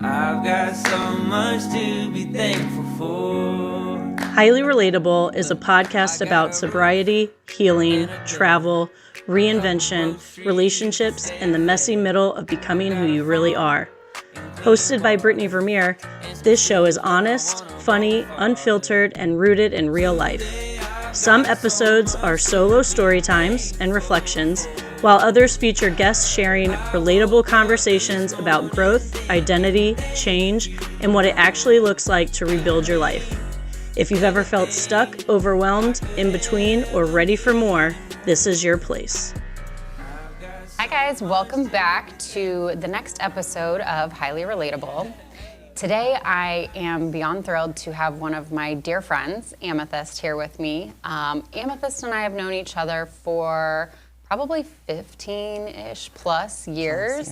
I've got so much to be thankful for. Highly Relatable is a podcast about sobriety, healing, travel, reinvention, relationships, and the messy middle of becoming who you really are. Hosted by Brittany Vermeer, this show is honest, funny, unfiltered, and rooted in real life. Some episodes are solo story times and reflections, while others feature guests sharing relatable conversations about growth, identity, change, and what it actually looks like to rebuild your life. If you've ever felt stuck, overwhelmed, in between, or ready for more, this is your place. Hi guys, welcome back to the next episode of Highly Relatable. Today I am beyond thrilled to have one of my dear friends, Amethyst, here with me. Amethyst and I have known each other for probably 15-ish plus years.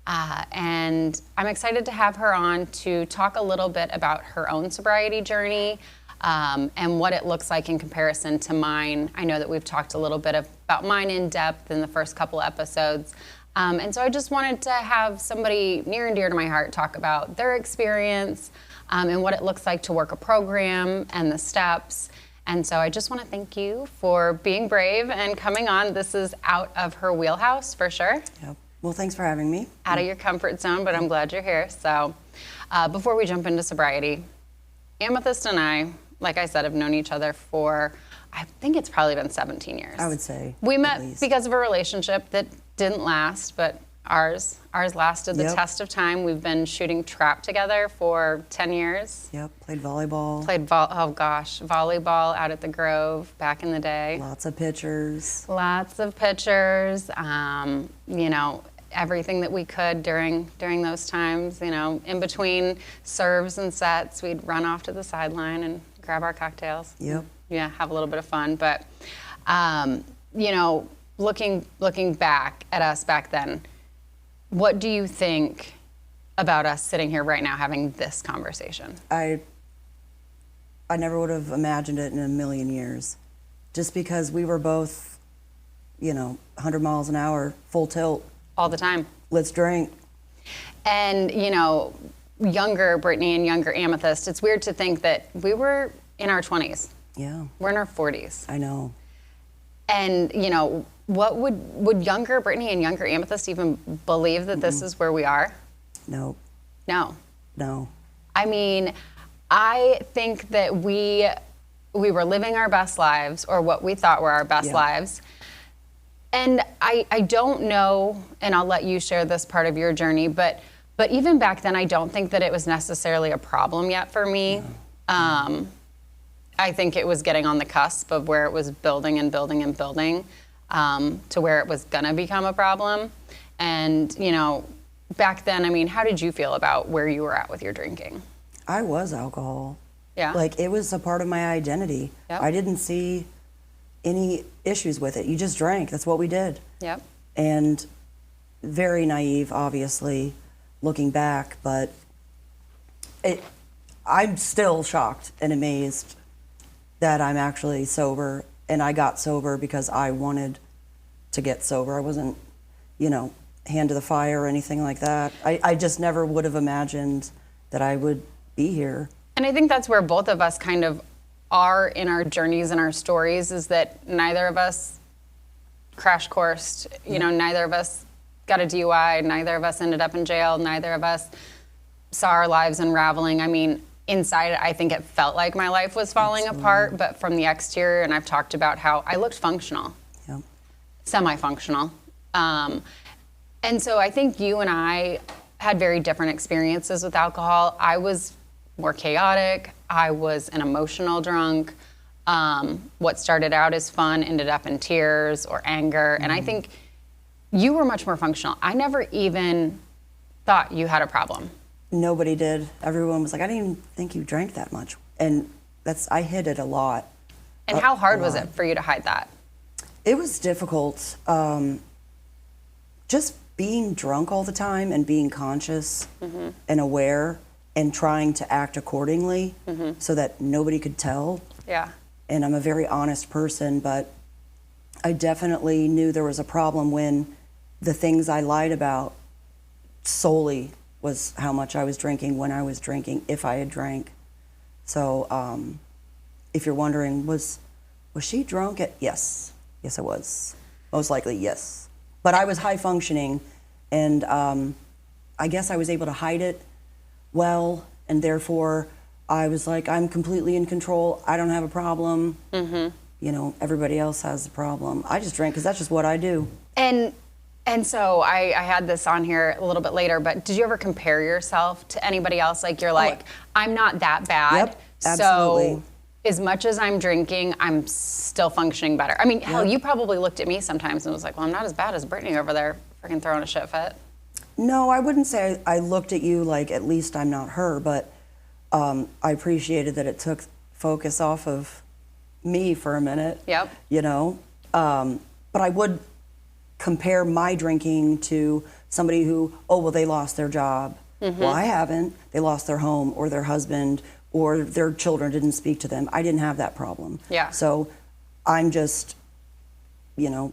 And I'm excited to have her on to talk a little bit about her own sobriety journey and what it looks like in comparison to mine. I know that we've talked a little bit about mine in depth in the first couple episodes. And so I just wanted to have somebody near and dear to my heart talk about their experience and what it looks like to work a program and the steps. And so I just want to thank you for being brave and coming on. This is out of her wheelhouse for sure. Yep. Well, thanks for having me. Out of your comfort zone, but I'm glad you're here. So before we jump into sobriety, Amethyst and I, like I said, have known each other for, I think it's probably been 17 years. I would say. We met because of a relationship that didn't last, but ours lasted the test of time. We've been shooting trap together for 10 years. Yep, played volleyball. Volleyball out at the Grove back in the day. Lots of pictures. You know, everything that we could during those times. You know, in between serves and sets, we'd run off to the sideline and grab our cocktails. Yep. Yeah, have a little bit of fun. But, you know, looking back at us back then, what do you think about us sitting here right now having this conversation? I never would have imagined it in a million years. Just because we were both, 100 miles an hour, full tilt. All the time. Let's drink. And, younger Brittany and younger Amethyst, it's weird to think that we were in our 20s. Yeah. We're in our 40s. I know. And, what would younger Brittany and younger Amethyst even believe that this is where we are? No. No. No. I mean, I think that we were living our best lives, or what we thought were our best lives. And I don't know, and I'll let you share this part of your journey, but even back then, I don't think that it was necessarily a problem yet for me. Yeah. I think it was getting on the cusp of where it was building and building and building to where it was gonna become a problem. And, back then, I mean, how did you feel about where you were at with your drinking? I was alcohol. Yeah. Like, it was a part of my identity. Yep. I didn't see any issues with it. You just drank. That's what we did. Yep. And very naive, obviously, looking back, but I'm still shocked and amazed that I'm actually sober, and I got sober because I wanted to get sober. I wasn't, hand to the fire or anything like that. I just never would have imagined that I would be here. And I think that's where both of us kind of are in our journeys and our stories, is that neither of us crash coursed, neither of us got a DUI, neither of us ended up in jail, neither of us saw our lives unraveling. I mean, inside, I think it felt like my life was falling apart, but from the exterior, and I've talked about how I looked functional, semi-functional. And so I think you and I had very different experiences with alcohol. I was more chaotic. I was an emotional drunk. What started out as fun ended up in tears or anger. And I think you were much more functional. I never even thought you had a problem. Nobody did. Everyone was like, I didn't even think you drank that much. And I hid it a lot. And how hard was it for you to hide that? It was difficult. Just being drunk all the time and being conscious and aware and trying to act accordingly so that nobody could tell. Yeah. And I'm a very honest person, but I definitely knew there was a problem when the things I lied about solely was how much I was drinking, when I was drinking, if I had drank. So if you're wondering, was she drunk? Yes. Yes, I was. Most likely, yes. But I was high functioning, and I guess I was able to hide it well, and therefore I was like, I'm completely in control. I don't have a problem. You know, everybody else has the problem. I just drank because that's just what I do. And so I had this on here a little bit later, but did you ever compare yourself to anybody else? Like you're like, I'm not that bad. Yep, absolutely. So as much as I'm drinking, I'm still functioning better. I mean, hell, you probably looked at me sometimes and was like, well, I'm not as bad as Brittany over there freaking throwing a shit fit. No, I wouldn't say I looked at you like at least I'm not her, but I appreciated that it took focus off of me for a minute. Yep. You know, but I would compare my drinking to somebody who, oh, well, they lost their job. Well, I haven't. They lost their home or their husband or their children didn't speak to them. I didn't have that problem. Yeah. So I'm just, you know,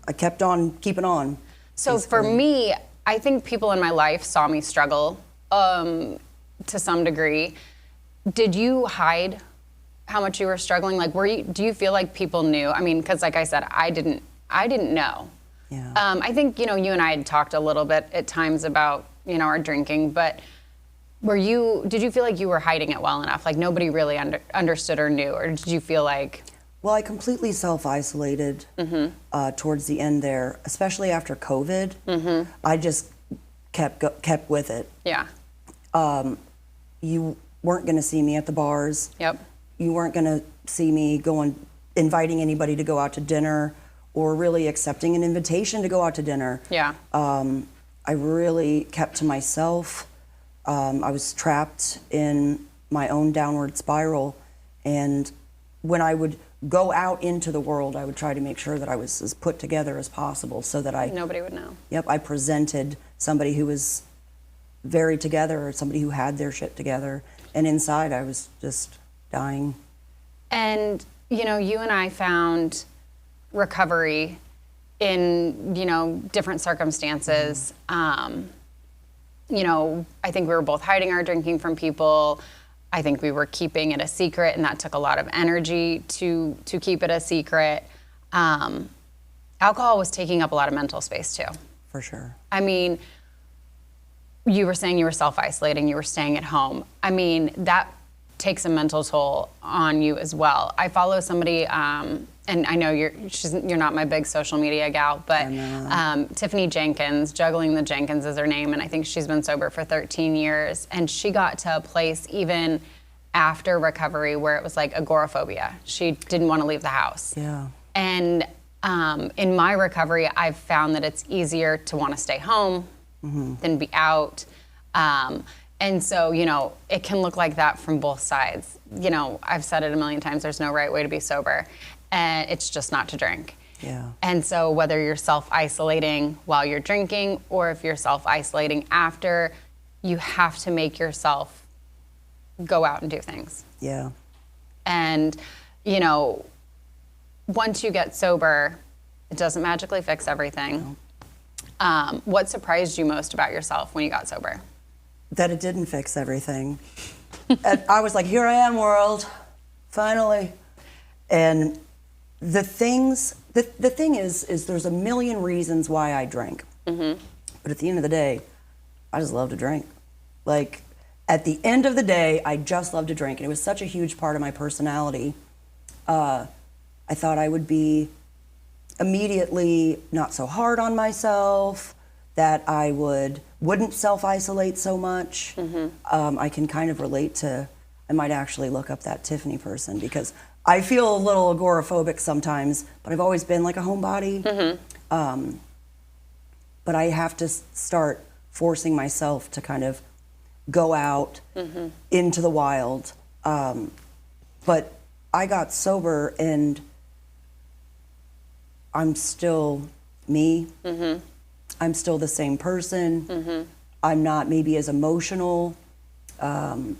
I kept on keeping on. So basically. for me, I think people in my life saw me struggle to some degree. Did you hide how much you were struggling? Like, do you feel like people knew? I mean, because like I said, I didn't know. Yeah. I think, you know, you and I had talked a little bit at times about, you know, our drinking, but did you feel like you were hiding it well enough? Like nobody really understood or knew, or did you feel like? Well, I completely self-isolated towards the end there, especially after COVID. I just kept with it. Yeah. You weren't going to see me at the bars. Yep. You weren't going to see me inviting anybody to go out to dinner or really accepting an invitation to go out to dinner. Yeah. I really kept to myself. I was trapped in my own downward spiral. And when I would go out into the world, I would try to make sure that I was as put together as possible so that nobody would know. Yep, I presented somebody who was very together or somebody who had their shit together. And inside I was just dying. And, you know, you and I found recovery in, you know, different circumstances. You know, I think we were both hiding our drinking from people. I think we were keeping it a secret, and that took a lot of energy to keep it a secret. Alcohol was taking up a lot of mental space too. For sure. I mean, you were saying you were self-isolating, you were staying at home. I mean, that takes a mental toll on you as well. I follow somebody, and I know you're not my big social media gal, but Tiffany Jenkins, Juggling the Jenkins is her name, and I think she's been sober for 13 years. And she got to a place even after recovery where it was like agoraphobia. She didn't want to leave the house. Yeah. And in my recovery, I've found that it's easier to want to stay home than be out. And so, you know, it can look like that from both sides. You know, I've said it a million times, there's no right way to be sober. And it's just not to drink. Yeah. And so whether you're self-isolating while you're drinking or if you're self-isolating after, you have to make yourself go out and do things. Yeah. And, you know, once you get sober, it doesn't magically fix everything. No. What surprised you most about yourself when you got sober? That it didn't fix everything. And I was like, here I am, world, finally. And the thing is there's a million reasons why I drank. But at the end of the day, I just love to drink. Like, at the end of the day, I just love to drink. And it was such a huge part of my personality. I thought I would be immediately not so hard on myself, that I wouldn't self-isolate so much. I can kind of relate to, I might actually look up that Tiffany person because I feel a little agoraphobic sometimes, but I've always been like a homebody. But I have to start forcing myself to kind of go out into the wild. But I got sober and I'm still me. I'm still the same person. I'm not maybe as emotional. I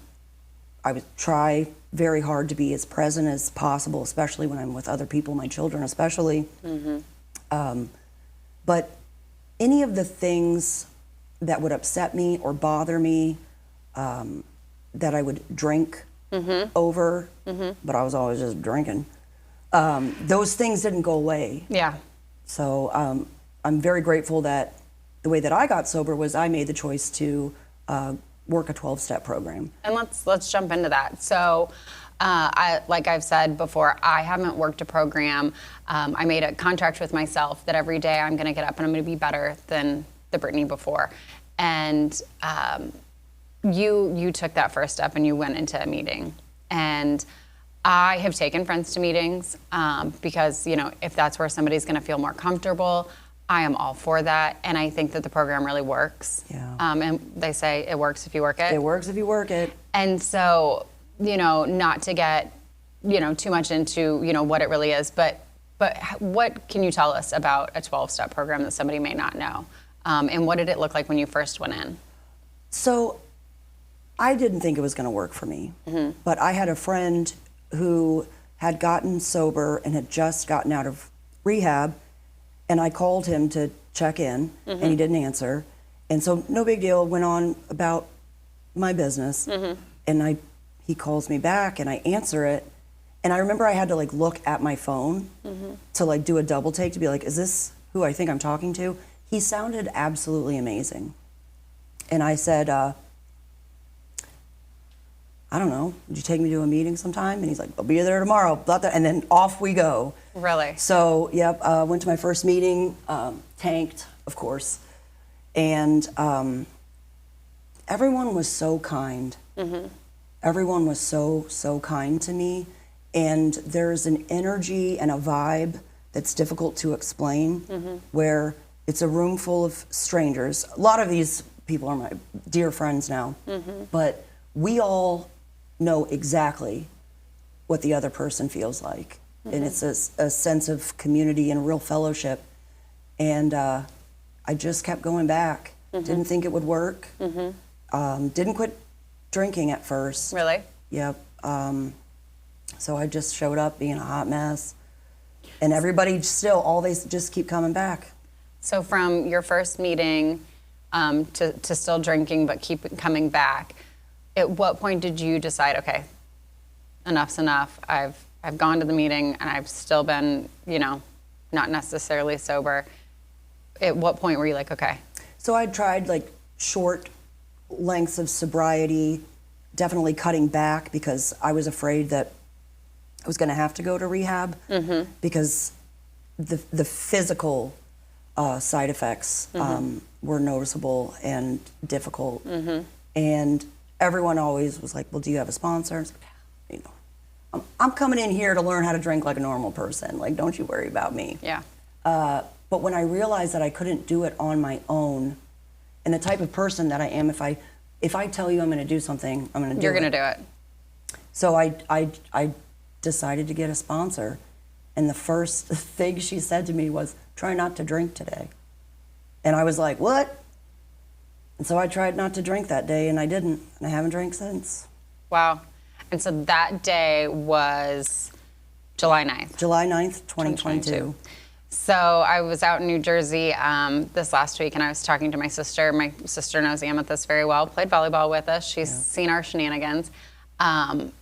would try very hard to be as present as possible, especially when I'm with other people, my children especially. But any of the things that would upset me or bother me, that I would drink over, but I was always just drinking. Those things didn't go away. Yeah. So I'm very grateful that the way that I got sober was I made the choice to work a 12-step program. And let's jump into that. So, like I've said before, I haven't worked a program. I made a contract with myself that every day I'm going to get up and I'm going to be better than the Brittany before. And you took that first step and you went into a meeting. And I have taken friends to meetings because, if that's where somebody's going to feel more comfortable, I am all for that. And I think that the program really works. Yeah. And they say it works if you work it. It works if you work it. And so, not to get, too much into, what it really is, but what can you tell us about a 12-step program that somebody may not know? And what did it look like when you first went in? So I didn't think it was going to work for me, but I had a friend who had gotten sober and had just gotten out of rehab, and I called him to check in, and he didn't answer. And so no big deal, went on about my business, and he calls me back, and I answer it, and I remember I had to look at my phone to do a double take to be like, is this who I think I'm talking to? He sounded absolutely amazing. And I said, I don't know, would you take me to a meeting sometime? And he's like, I'll be there tomorrow. Blah, blah. And then off we go. Really? So, yep, went to my first meeting, tanked, of course. And everyone was so kind. Everyone was so kind to me. And there's an energy and a vibe that's difficult to explain, where it's a room full of strangers. A lot of these people are my dear friends now, but we all know exactly what the other person feels like. And it's a sense of community and real fellowship. And I just kept going back. Didn't think it would work. Didn't quit drinking at first. Really? Yep. So I just showed up being a hot mess. And everybody still, they just keep coming back. So from your first meeting to still drinking but keep coming back, at what point did you decide, okay, enough's enough, I've gone to the meeting and I've still been, not necessarily sober. At what point were you like, okay? So I tried short lengths of sobriety, definitely cutting back because I was afraid that I was going to have to go to rehab because the physical side effects were noticeable and difficult. And everyone always was like, well, do you have a sponsor? I was like, I'm coming in here to learn how to drink like a normal person. Don't you worry about me. Yeah. But when I realized that I couldn't do it on my own, and the type of person that I am, if I tell you I'm going to do something, I'm going to do it. You're going to do it. So I decided to get a sponsor, and the first thing she said to me was, try not to drink today. And I was like, what? And so I tried not to drink that day, and I didn't, and I haven't drank since. Wow. And so that day was July 9th. July 9th, 2022. So I was out in New Jersey this last week, and I was talking to my sister. My sister knows Amethyst very well, played volleyball with us. She's seen our shenanigans.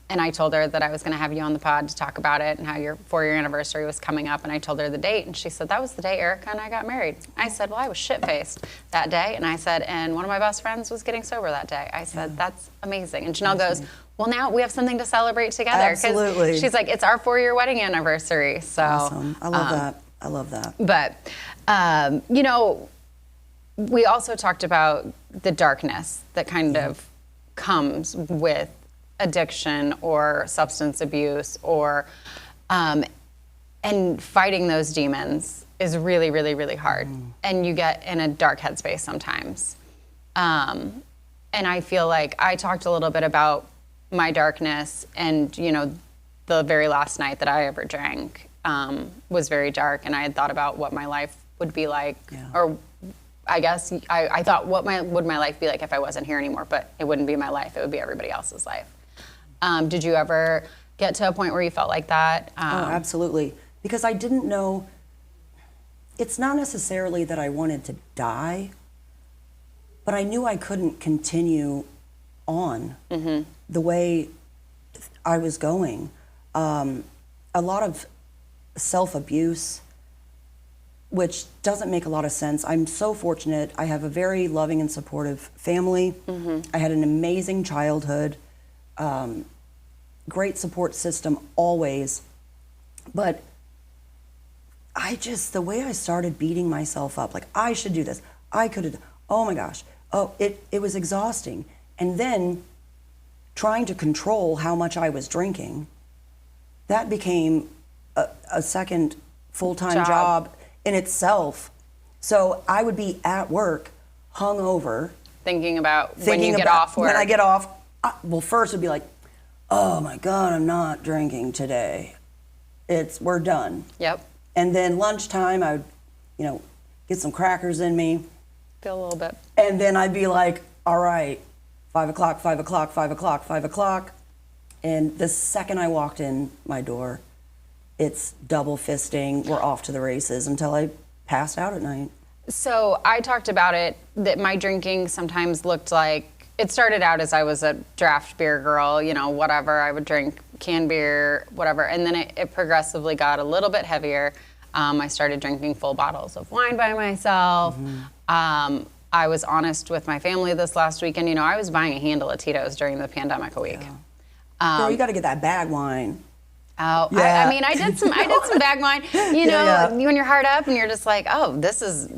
And I told her that I was going to have you on the pod to talk about it and how your 4-year anniversary was coming up. And I told her the date, and she said, that was the day Erica and I got married. I said, well, I was shit-faced that day. And I said, and one of my best friends was getting sober that day. I said, that's amazing. And Janelle goes, well, now we have something to celebrate together. Absolutely. She's like, it's our 4-year wedding anniversary. So Awesome. I love that. I love that. But, we also talked about the darkness that kind of comes with addiction or substance abuse or and fighting those demons is really, really, really hard. And you get in a dark headspace sometimes. And I feel like I talked a little bit about my darkness, and the very last night that I ever drank was very dark, and I had thought about what my life would be like, or I guess I thought would my life be like if I wasn't here anymore, but it wouldn't be my life, it would be everybody else's life. Did you ever get to a point where you felt like that? Oh, absolutely. Because I didn't know, it's not necessarily that I wanted to die, but I knew I couldn't continue on the way I was going. A lot of self-abuse, which doesn't make a lot of sense. I'm so fortunate. I have a very loving and supportive family. I had an amazing childhood, great support system always. But the way I started beating myself up, like, I should do this, I could have, oh my gosh. Oh, it was exhausting. And then trying to control how much I was drinking, that became a second full-time job in itself. So I would be at work, hungover. Thinking about when you get off work. When I get off, first it would be like, oh my God, I'm not drinking today. We're done. Yep. And then lunchtime, I would, get some crackers in me. Feel a little bit. And then I'd be like, all right, 5 o'clock, 5 o'clock, 5 o'clock, 5 o'clock. And the second I walked in my door, it's double fisting, we're off to the races until I passed out at night. So I talked about it, that my drinking sometimes looked like, it started out as I was a draft beer girl, whatever. I would drink canned beer, whatever. And then it progressively got a little bit heavier. I started drinking full bottles of wine by myself. I was honest with my family this last weekend. I was buying a handle of Tito's during the pandemic a week. Yeah. Girl, you got to get that bag wine. Oh, yeah. I did some bag wine. When you're hard up and you're just like, oh, this is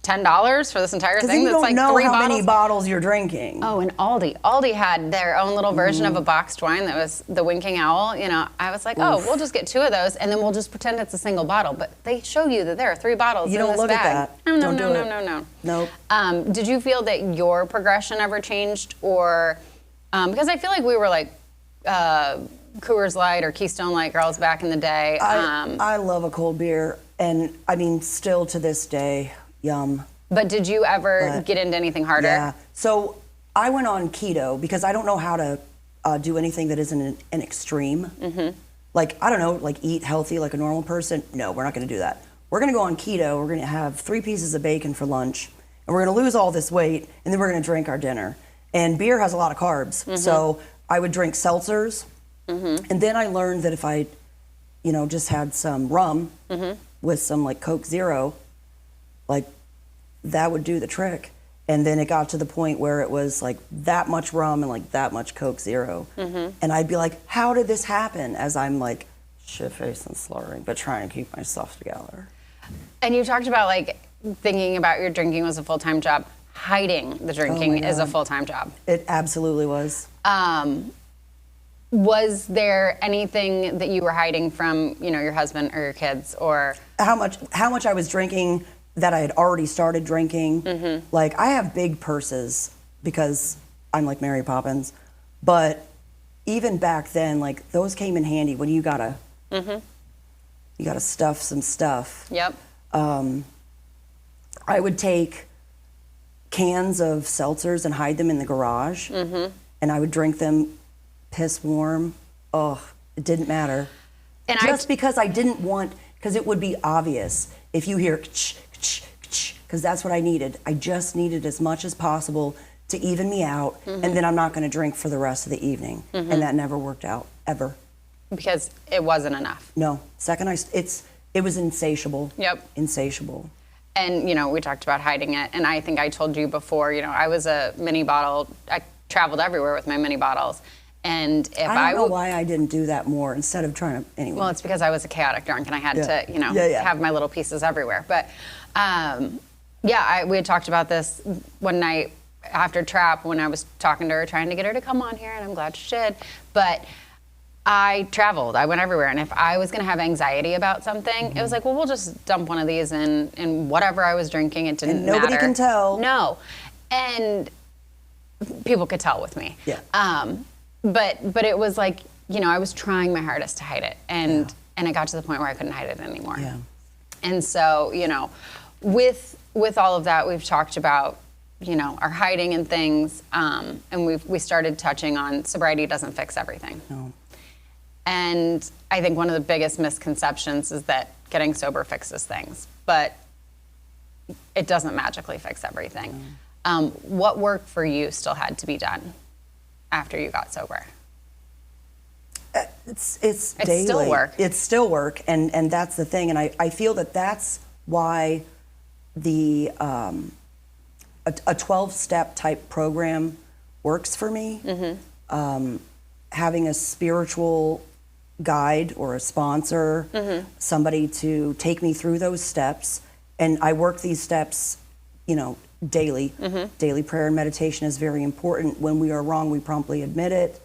$10 for this entire thing. You That's like know 3 how bottles. many bottles you're drinking. Oh, and Aldi had their own little version of a boxed wine that was the Winking Owl. I was like, oh, we'll just get 2 of those, and then we'll just pretend it's a single bottle. But they show you that there are 3 bottles you in don't this look bag. at that. No. Nope. Did you feel that your progression ever changed, or because I feel like we were like Coors Light or Keystone Light girls back in the day. I love a cold beer, and I mean, still to this day, yum. But did you ever get into anything harder? Yeah. So I went on keto because I don't know how to do anything that isn't an extreme. Like, I don't know, like eat healthy like a normal person. No, we're not going to do that. We're going to go on keto. We're going to have 3 pieces of bacon for lunch, and we're going to lose all this weight, and then we're going to drink our dinner. And beer has a lot of carbs, so I would drink seltzers. And then I learned that if I, just had some rum with some like Coke Zero, like that would do the trick. And then it got to the point where it was like that much rum and like that much Coke Zero. And I'd be like, how did this happen? As I'm like shit-faced and slurring, but trying to keep myself together. And you talked about like thinking about your drinking was a full-time job. Hiding the drinking is a full-time job. It absolutely was. Was there anything that you were hiding from, your husband or your kids, or how much I was drinking that I had already started drinking? Like, I have big purses because I'm like Mary Poppins, but even back then, like, those came in handy when you gotta stuff some stuff. Yep. I would take cans of seltzers and hide them in the garage, and I would drink them piss warm. Oh, it didn't matter. And because I didn't want, because it would be obvious if you hear because that's what I needed. I just needed as much as possible to even me out, and then I'm not going to drink for the rest of the evening. And that never worked out, ever. Because it wasn't enough. No. It was insatiable. Yep. Insatiable. And, we talked about hiding it. And I think I told you before, I was a mini bottle. I traveled everywhere with my mini bottles. And if I don't know why I didn't do that more instead of trying to, anyway. Well, it's because I was a chaotic drunk and I had to, have my little pieces everywhere. But, we had talked about this one night after Trap when I was talking to her, trying to get her to come on here, and I'm glad she did. But I traveled. I went everywhere. And if I was going to have anxiety about something, it was like, well, we'll just dump one of these in whatever I was drinking. It didn't matter. Nobody can tell. No. And people could tell with me. Yeah. But it was like, I was trying my hardest to hide it. And it got to the point where I couldn't hide it anymore. Yeah. And so, with all of that, we've talked about, our hiding and things. And we started touching on sobriety doesn't fix everything. No. And I think one of the biggest misconceptions is that getting sober fixes things. But it doesn't magically fix everything. What work for you still had to be done after you got sober? It's daily. Still work. It's still work, and that's the thing. And I feel that that's why the a 12-step type program works for me. Having a spiritual guide or a sponsor, somebody to take me through those steps, and I work these steps, daily. Daily prayer and meditation is very important. When we are wrong, we promptly admit it.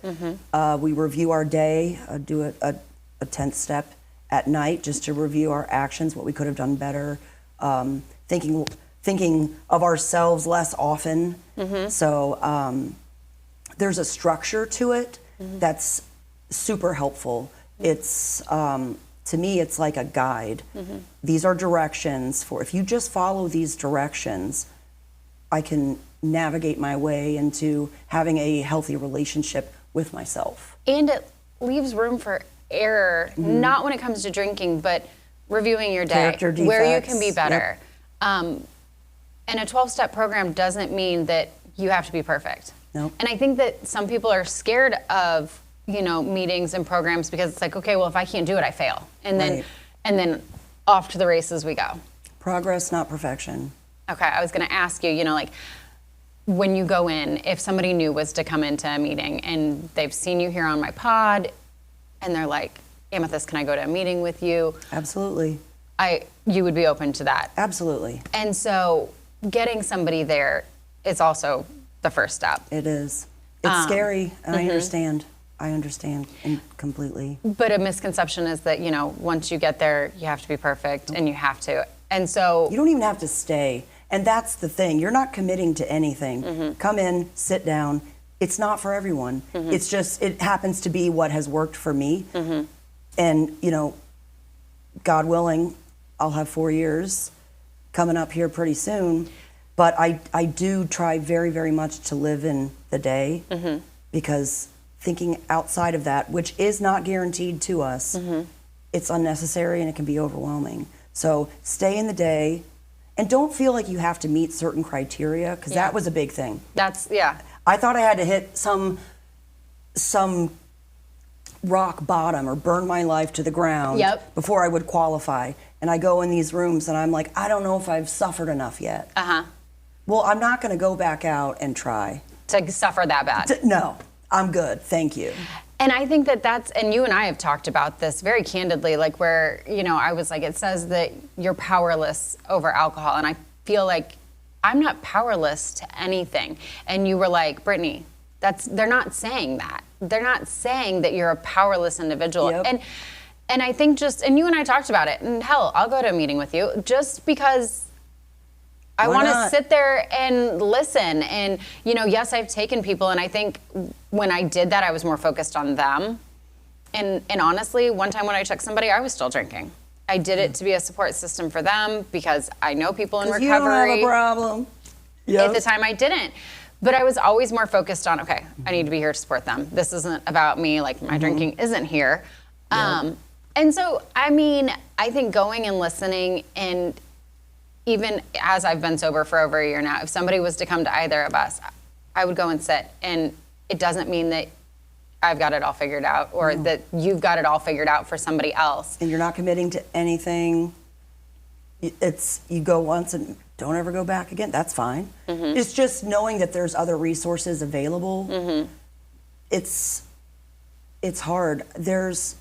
We review our day, do a 10th step at night just to review our actions, what we could have done better, thinking of ourselves less often. So there's a structure to it that's super helpful. It's to me, it's like a guide. These are directions for, if you just follow these directions, I can navigate my way into having a healthy relationship with myself. And it leaves room for error, not when it comes to drinking, but reviewing your day, Character defects, where you can be better. And a 12-step program doesn't mean that you have to be perfect. Nope. And I think that some people are scared of, meetings and programs because it's like, okay, well, if I can't do it, I fail. And then off to the races we go. Progress, not perfection. Okay, I was going to ask you, like when you go in, if somebody new was to come into a meeting and they've seen you here on my pod and they're like, Amethyst, can I go to a meeting with you? Absolutely. You would be open to that. Absolutely. And so getting somebody there is also the first step. It is. It's scary, and I understand. I understand completely. But a misconception is that, once you get there, you have to be perfect and you have to. And so you don't even have to stay. And that's the thing. You're not committing to anything. Come in, sit down. It's not for everyone. It's just, it happens to be what has worked for me. And, God willing, I'll have 4 years coming up here pretty soon. But I do try very, very much to live in the day because thinking outside of that, which is not guaranteed to us, it's unnecessary and it can be overwhelming. So stay in the day and don't feel like you have to meet certain criteria, because that was a big thing. I thought I had to hit some rock bottom or burn my life to the ground before I would qualify. And I go in these rooms and I'm like, I don't know if I've suffered enough yet. Well, I'm not going to go back out and try. To suffer that bad. No, I'm good. Thank you. And I think that's, and you and I have talked about this very candidly, like where, I was like, it says that you're powerless over alcohol. And I feel like I'm not powerless to anything. And you were like, Brittany, they're not saying that. They're not saying that you're a powerless individual. And I think and you and I talked about it, and hell, I'll go to a meeting with you just because I want to sit there and listen. And, yes, I've taken people, and I think when I did that, I was more focused on them. And honestly, one time when I took somebody, I was still drinking. I did it to be a support system for them because I know people in recovery. You don't have a problem. At the time, I didn't. But I was always more focused on, okay, I need to be here to support them. This isn't about me, like my drinking isn't here. And so, I think going and listening, and even as I've been sober for over a year now, if somebody was to come to either of us, I would go and sit. And it doesn't mean that I've got it all figured out or that you've got it all figured out for somebody else. And you're not committing to anything. You go once and don't ever go back again. That's fine. It's just knowing that there's other resources available. It's hard. There's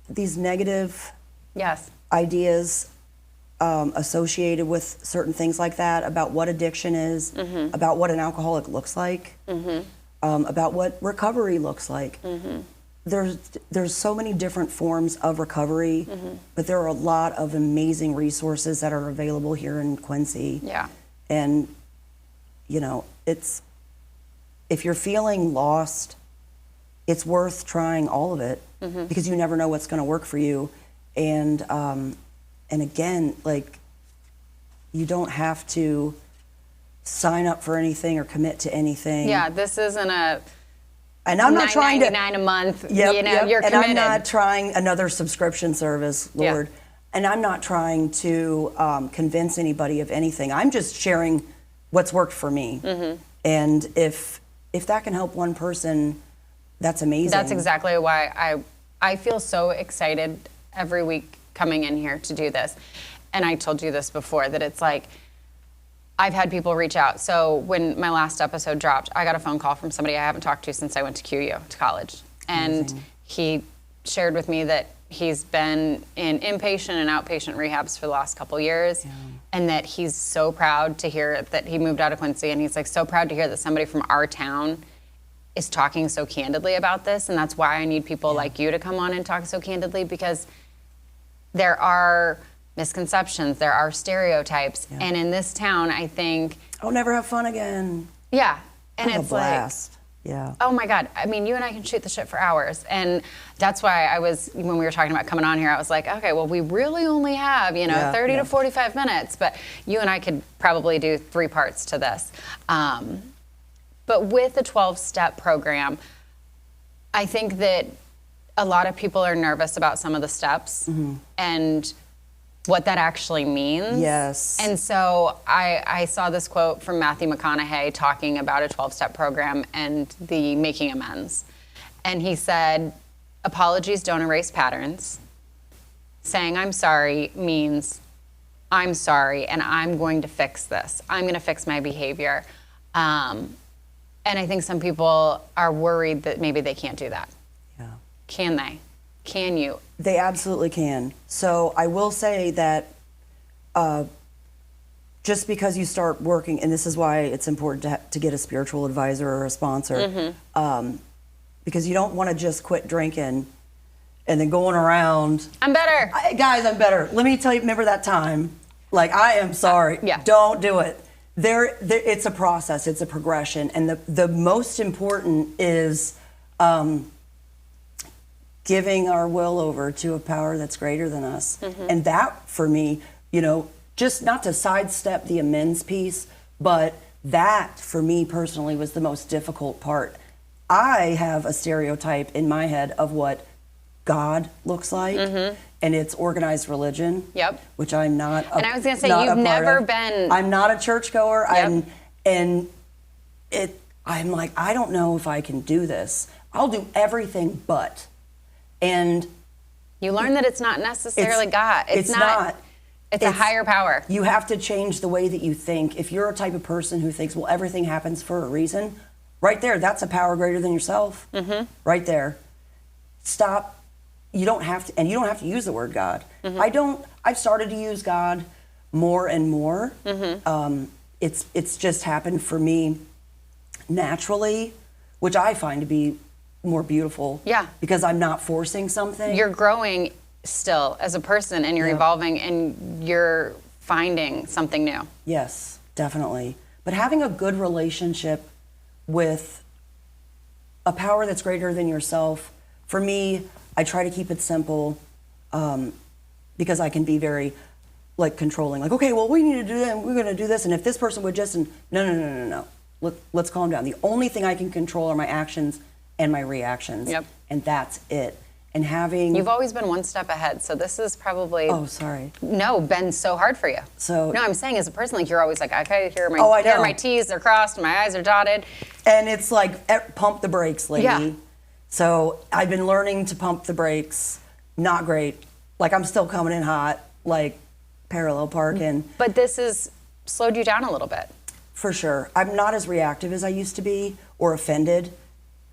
these negative ideas associated with certain things like that, about what addiction is, about what an alcoholic looks like, about what recovery looks like. There's so many different forms of recovery, but there are a lot of amazing resources that are available here in Quincy. And, if you're feeling lost, it's worth trying all of it because you never know what's going to work for you. And again, like, you don't have to sign up for anything or commit to anything. This isn't a and I'm not trying to $9.99 a month. You're committed. And I'm not trying another subscription service, Lord. And I'm not trying to convince anybody of anything. I'm just sharing what's worked for me. And if that can help one person, that's amazing. That's exactly why I feel so excited every week coming in here to do this. And I told you this before, that it's like, I've had people reach out. So when my last episode dropped, I got a phone call from somebody I haven't talked to since I went to QU, to college. And he shared with me that he's been in inpatient and outpatient rehabs for the last couple years, and that he's so proud to hear that he moved out of Quincy, and he's like so proud to hear that somebody from our town is talking so candidly about this. And that's why I need people like you to come on and talk so candidly, because there are misconceptions, there are stereotypes, and in this town, I think I'll never have fun again. Yeah, and Have a it's blast. Yeah. oh my God, I mean, you and I can shoot the shit for hours, and that's why when we were talking about coming on here, I was like, okay, well, we really only have 30 to 45 minutes, but you and I could probably do 3 parts to this. But with the 12-step program, I think that a lot of people are nervous about some of the steps and what that actually means. Yes. And so I saw this quote from Matthew McConaughey talking about a 12-step program and the making amends. And he said, apologies don't erase patterns. Saying I'm sorry means I'm sorry and I'm going to fix this. I'm going to fix my behavior. And I think some people are worried that maybe they can't do that. Yeah. Can they? Can you? They absolutely can. So I will say that just because you start working, and this is why it's important to get a spiritual advisor or a sponsor, because you don't want to just quit drinking and then going around. I'm better. Guys, I'm better. Let me tell you, remember that time? Like, I am sorry. Yeah. Don't do it. It's a process. It's a progression. And the most important is giving our will over to a power that's greater than us. And that, for me, just not to sidestep the amends piece, but that, for me personally, was the most difficult part. I have a stereotype in my head of what God looks like, and it's organized religion, which I'm not. And I was going to say, you've never been. I'm not a churchgoer. I'm like, I don't know if I can do this. I'll do everything but. And you learn that it's not necessarily God. It's not. It's a higher power. You have to change the way that you think. If you're a type of person who thinks, well, everything happens for a reason, right there, that's a power greater than yourself. Right there. Stop. You don't have to, and you don't have to use the word God. I've started to use God more and more. It's just happened for me naturally, which I find to be more beautiful. Yeah. Because I'm not forcing something. You're growing still as a person, and you're evolving, and you're finding something new. Yes, definitely. But having a good relationship with a power that's greater than yourself, for me, I try to keep it simple, because I can be very controlling. Like, okay, well, we need to do that, and we're going to do this, and if this person would just, and no. Let's calm down. The only thing I can control are my actions and my reactions. And that's it. And You've always been one step ahead, so this is probably... Oh, sorry. No, been so hard for you. So... No, I'm saying as a person, you're always like, okay, here are my T's, they're crossed, my I's are dotted. And it's like, pump the brakes, lady. Yeah. So I've been learning to pump the brakes. Not great. I'm still coming in hot, parallel parking. But this has slowed you down a little bit. For sure. I'm not as reactive as I used to be, or offended.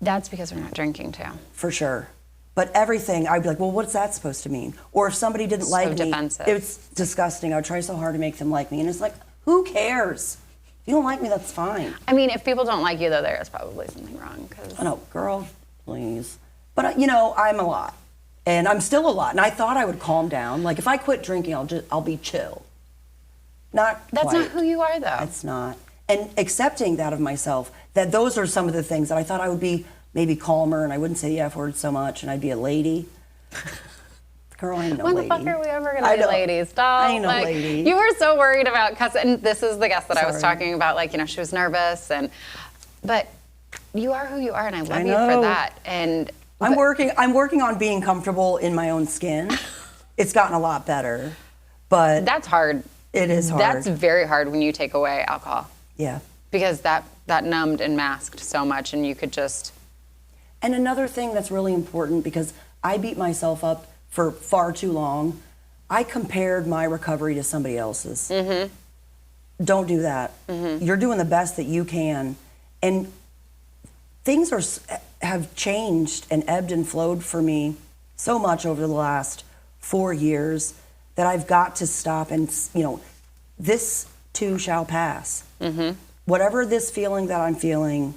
That's because we're not drinking, too. For sure. But everything, I'd be like, well, what's that supposed to mean? Or if somebody didn't like me, defensive. It's disgusting. I would try so hard to make them like me. And it's like, who cares? If you don't like me, that's fine. I mean, if people don't like you, though, there is probably something wrong. Oh, no, girl, please. But, I'm a lot. And I'm still a lot. And I thought I would calm down. If I quit drinking, I'll be chill. That's not who you are, though. It's not. And accepting that of myself, that those are some of the things that I thought I would be maybe calmer, and I wouldn't say the F word so much, and I'd be a lady. Girl, I ain't no lady. When the fuck are we ever going to be ladies? Stop. I ain't no lady. You were so worried about cussing. And this is the guest that I was talking about. She was nervous, but you are who you are, and I love you for that. And I'm working on being comfortable in my own skin. It's gotten a lot better, but that's hard. It is hard. That's very hard when you take away alcohol. Yeah. Because that numbed and masked so much, and you could just... And another thing that's really important, because I beat myself up for far too long, I compared my recovery to somebody else's. Don't do that. You're doing the best that you can. And things have changed and ebbed and flowed for me so much over the last 4 years that I've got to stop and, this too shall pass. Whatever this feeling that I'm feeling,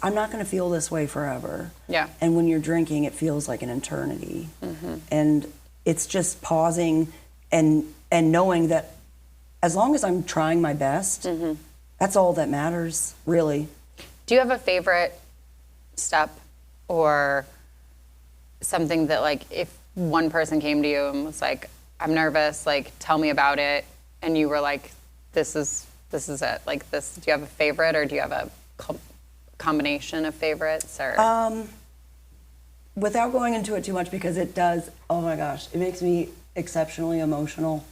I'm not going to feel this way forever. Yeah. And when you're drinking, it feels like an eternity. And it's just pausing and knowing that as long as I'm trying my best, that's all that matters, really. Do you have a favorite step or something that, like, if one person came to you and was like, I'm nervous, like, tell me about it, and you were like, this is it, like, this, do you have a favorite, or do you have a combination of favorites, or? Without going into it too much, because it does, oh my gosh, it makes me exceptionally emotional.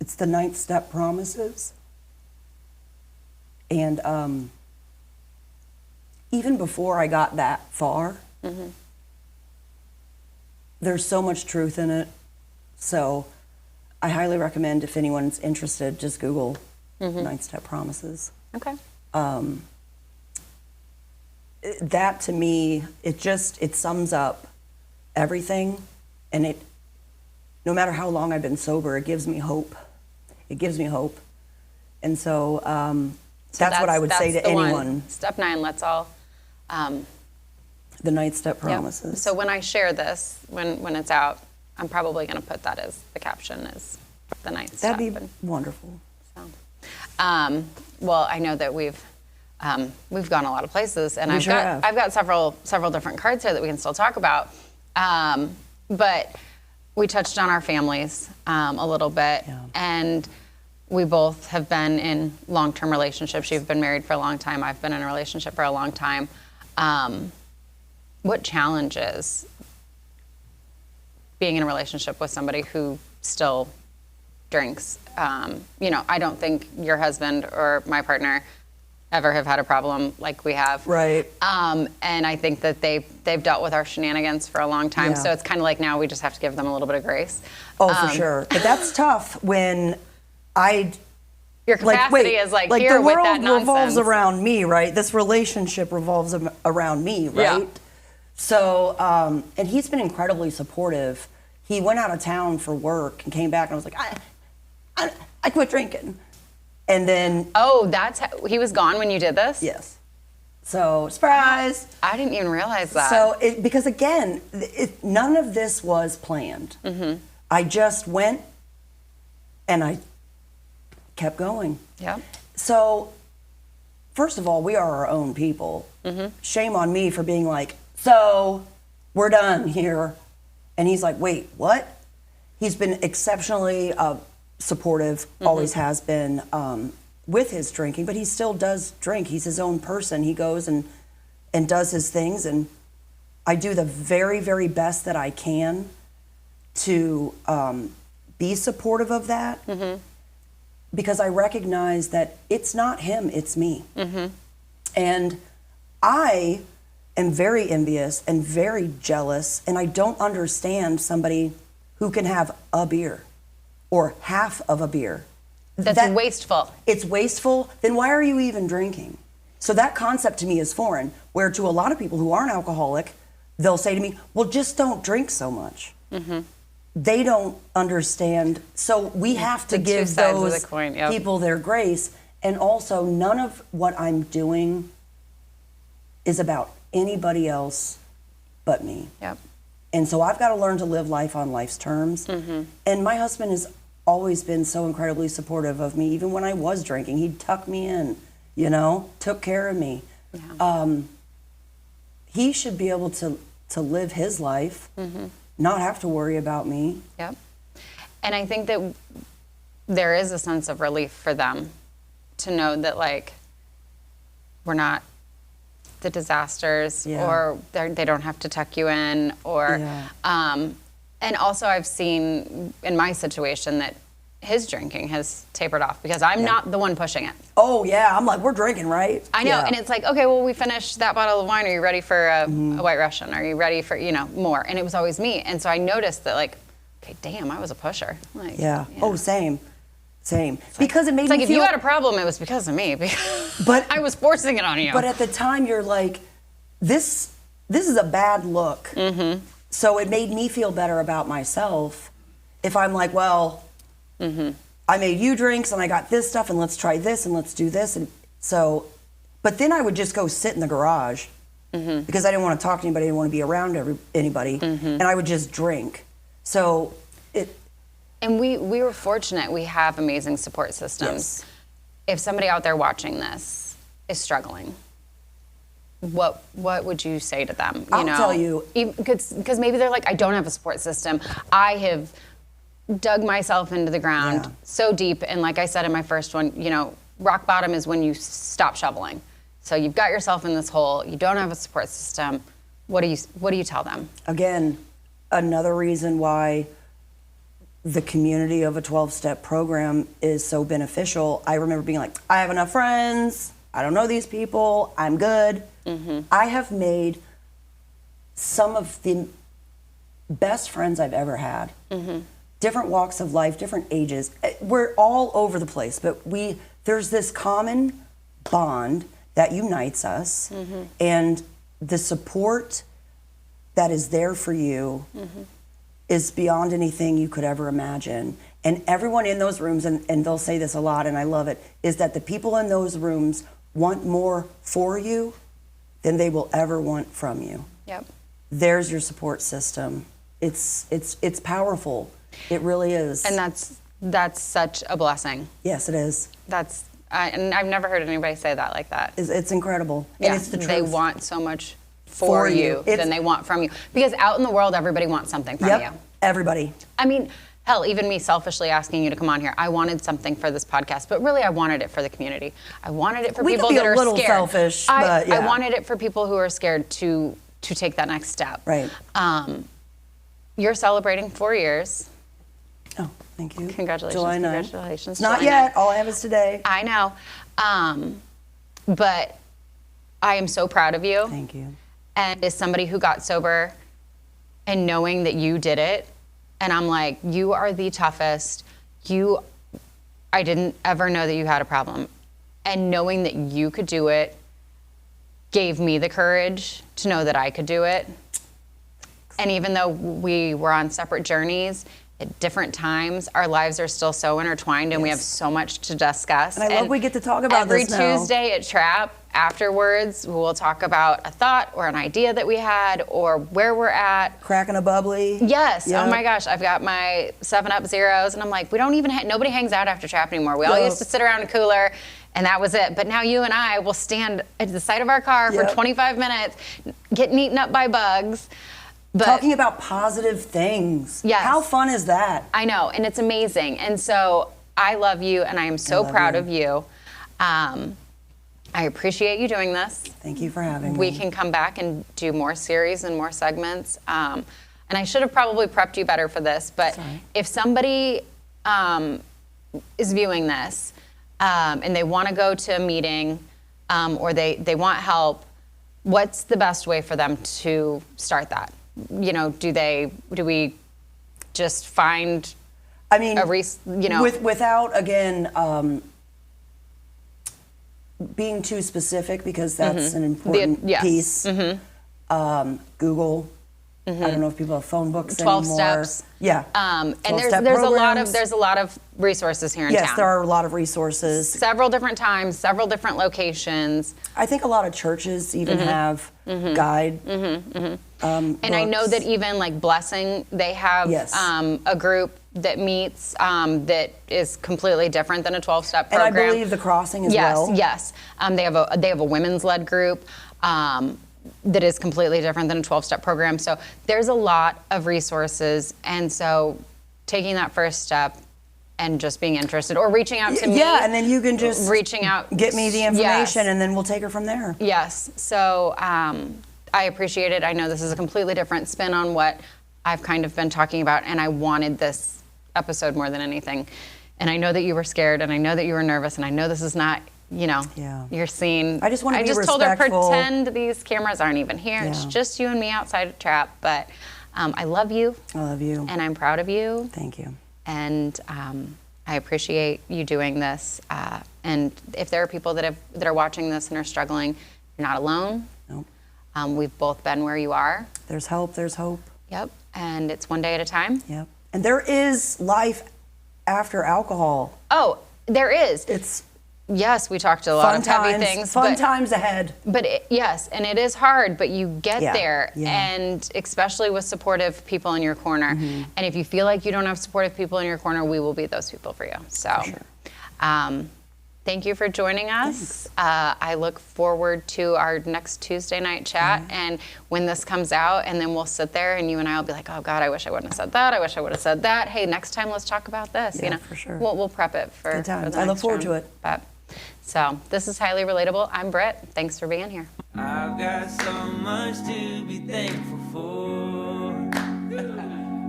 It's the 9th step promises. And even before I got that far, there's so much truth in it. So I highly recommend, if anyone's interested, just Google 9th step promises. Okay. That to me, it sums up everything. And no matter how long I've been sober, it gives me hope. It gives me hope. And so, that's what I would say to anyone. Step 9, let's all... the 9th step promises. Yep. So when I share this, when it's out, I'm probably going to put that as the caption, is the 9th step. That'd be wonderful. So, well, I know that we've gone a lot of places, and I've got several different cards here that we can still talk about. But we touched on our families a little bit, and we both have been in long-term relationships. You've been married for a long time. I've been in a relationship for a long time. What challenges being in a relationship with somebody who still drinks? I don't think your husband or my partner ever have had a problem like we have. Right. And I think that they've dealt with our shenanigans for a long time. Yeah. So it's kind of like now we just have to give them a little bit of grace. Oh, for sure. But that's tough when your capacity is like here the with world that nonsense. revolves around me, right? This relationship revolves around me, right? Yeah. So, and he's been incredibly supportive. He went out of town for work and came back, and I was like, I quit drinking. And then... Oh, he was gone when you did this? Yes. So, surprise. I didn't even realize that. So, because again, none of this was planned. I just went and I kept going. Yeah. So, first of all, we are our own people. Shame on me for being like, so we're done here. And he's like, wait, what? He's been exceptionally supportive, always has been, with his drinking, but he still does drink. He's his own person. He goes and does his things, and I do the very, very best that I can to be supportive of that, because I recognize that it's not him, it's me. And I am very envious and very jealous, and I don't understand somebody who can have a beer or half of a beer. That's wasteful. It's wasteful. Then why are you even drinking? So that concept to me is foreign, where to a lot of people who aren't alcoholic, they'll say to me, well, just don't drink so much. They don't understand. So we have to give those people their grace. And also, none of what I'm doing is about anybody else but me. Yep. And so I've got to learn to live life on life's terms. And my husband has always been so incredibly supportive of me. Even when I was drinking, he'd tuck me in, took care of me. Yeah. He should be able to live his life, not have to worry about me. Yep. And I think that there is a sense of relief for them to know that, like, we're not the disasters, or they don't have to tuck you in, or and also I've seen in my situation that his drinking has tapered off because I'm not the one pushing it. Oh yeah, I'm like, we're drinking, right? I know, Yeah. and it's like, okay, well, we finished that bottle of wine. Are you ready for a White Russian? Are you ready for, more? And it was always me. And so I noticed that, like, okay, damn, I was a pusher. Like, Yeah. Oh, same. Because it made It's me like if feel. you had a problem, it was because of me. But I was forcing it on you. But at the time, you're like, this is a bad look. Mm-hmm. So it made me feel better about myself. If I'm like, well, I made you drinks and I got this stuff and let's try this and let's do this. And so, but then I would just go sit in the garage because I didn't want to talk to anybody. I didn't want to be around anybody. And I would just drink. So And we were fortunate. We have amazing support systems. Yes. If somebody out there watching this is struggling, what would you say to them? I'll tell you. Because maybe they're like, I don't have a support system. I have dug myself into the ground so deep. And like I said in my first one, rock bottom is when you stop shoveling. So you've got yourself in this hole. You don't have a support system. What do you tell them? Again, another reason why the community of a 12-step program is so beneficial. I remember being like, I have enough friends. I don't know these people. I'm good. I have made some of the best friends I've ever had. Different walks of life, different ages. We're all over the place, but there's this common bond that unites us, and the support that is there for you is beyond anything you could ever imagine. And everyone in those rooms, and they'll say this a lot, and I love it, is that the people in those rooms want more for you than they will ever want from you. Yep. There's your support system. It's powerful. It really is. And that's such a blessing. Yes, it is. And I've never heard anybody say that like that. It's incredible. Yeah, And it's the truth. they want so much for you than they want from you. Because out in the world, everybody wants something from you. Everybody. I mean, hell, even me selfishly asking you to come on here, I wanted something for this podcast, but really I wanted it for the community. I wanted it for We people could be that are a little scared. selfish, but yeah. I wanted it for people who are scared to take that next step. Right. You're celebrating 4 years. Oh, thank you. Congratulations. July 9th. Congratulations. Not July yet. 9th. All I have is today. I know. But I am so proud of you. Thank you. And as somebody who got sober and knowing that you did it, and I'm like, you are the toughest. I didn't ever know that you had a problem. And knowing that you could do it gave me the courage to know that I could do it. And even though we were on separate journeys at different times, our lives are still so intertwined and we have so much to discuss. And I love we get to talk about every this now. Tuesday at Trap, afterwards, we'll talk about a thought or an idea that we had or where we're at. Cracking a bubbly. Yes. Yeah. Oh my gosh. I've got my 7-Up Zeros and I'm like, we don't even, nobody hangs out after Trap anymore. We all No. used to sit around a cooler and that was it. But now you and I will stand at the side of our car for 25 minutes, getting eaten up by bugs. But Talking about positive things. Yes. How fun is that? I know, and it's amazing. And so I love you, and I am so proud of you. I appreciate you doing this. Thank you for having me. We can come back and do more series and more segments. And I should have probably prepped you better for this, but if somebody is viewing this and they want to go to a meeting or they want help, what's the best way for them to start that? Do we just find I mean, without again being too specific, because that's an important piece. Google. I don't know if people have phone books 12 anymore. steps. Yeah. And 12-step there's programs. a lot of resources here in Yes, town. there are a lot of resources. Several different times, several different locations. I think a lot of churches even have guide. And I know that even like Blessing, they have a group that meets that is completely different than a 12-step program. And I believe the Crossing as well. Yes. They have a women's-led group that is completely different than a 12-step program. So there's a lot of resources, and so taking that first step and just being interested or reaching out to me. Yeah, and then you can just reaching out, get me the information, and then we'll take her from there. Yes. So I appreciate it. I know this is a completely different spin on what I've kind of been talking about, and I wanted this episode more than anything. And I know that you were scared, and I know that you were nervous, and I know this is not, Yeah. your scene. I just want to be told her, respectful. pretend these cameras aren't even here. It's Yeah. just you and me outside a trap. But I love you. I love you. And I'm proud of you. Thank you. And I appreciate you doing this. And if there are people that are watching this and are struggling, you're not alone. Nope. We've both been where you are. There's hope. There's hope. Yep. And it's one day at a time. Yep. And there is life after alcohol. Oh, there is. It's Yes, we talked a lot of heavy things. Fun times ahead. But yes, and it is hard, but you get there. Yeah. And especially with supportive people in your corner. And if you feel like you don't have supportive people in your corner, we will be those people for you. So thank you for joining us. I look forward to our next Tuesday night chat and when this comes out, and then we'll sit there and you and I will be like, oh God, I wish I wouldn't have said that. I wish I would have said that. Hey, next time let's talk about this. Yeah, for sure. We'll prep it for Good times. the I look next forward to round. it. But, so this is Highly Relatable. I'm Brit. Thanks for being here. I've got so much to be thankful for.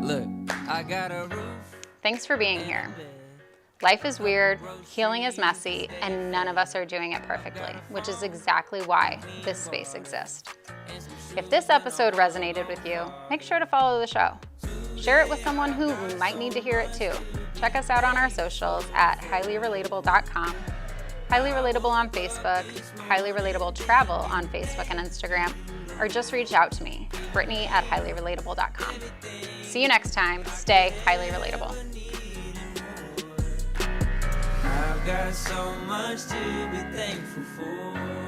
Look, I got a roof. Thanks for being here. Life is weird, healing is messy, and none of us are doing it perfectly, which is exactly why this space exists. If this episode resonated with you, make sure to follow the show. Share it with someone who might need to hear it too. Check us out on our socials at highlyrelatable.com, Highly Relatable on Facebook, Highly Relatable Travel on Facebook and Instagram, or just reach out to me, Brittany at highlyrelatable.com. See you next time. Stay highly relatable. I've got so much to be thankful for.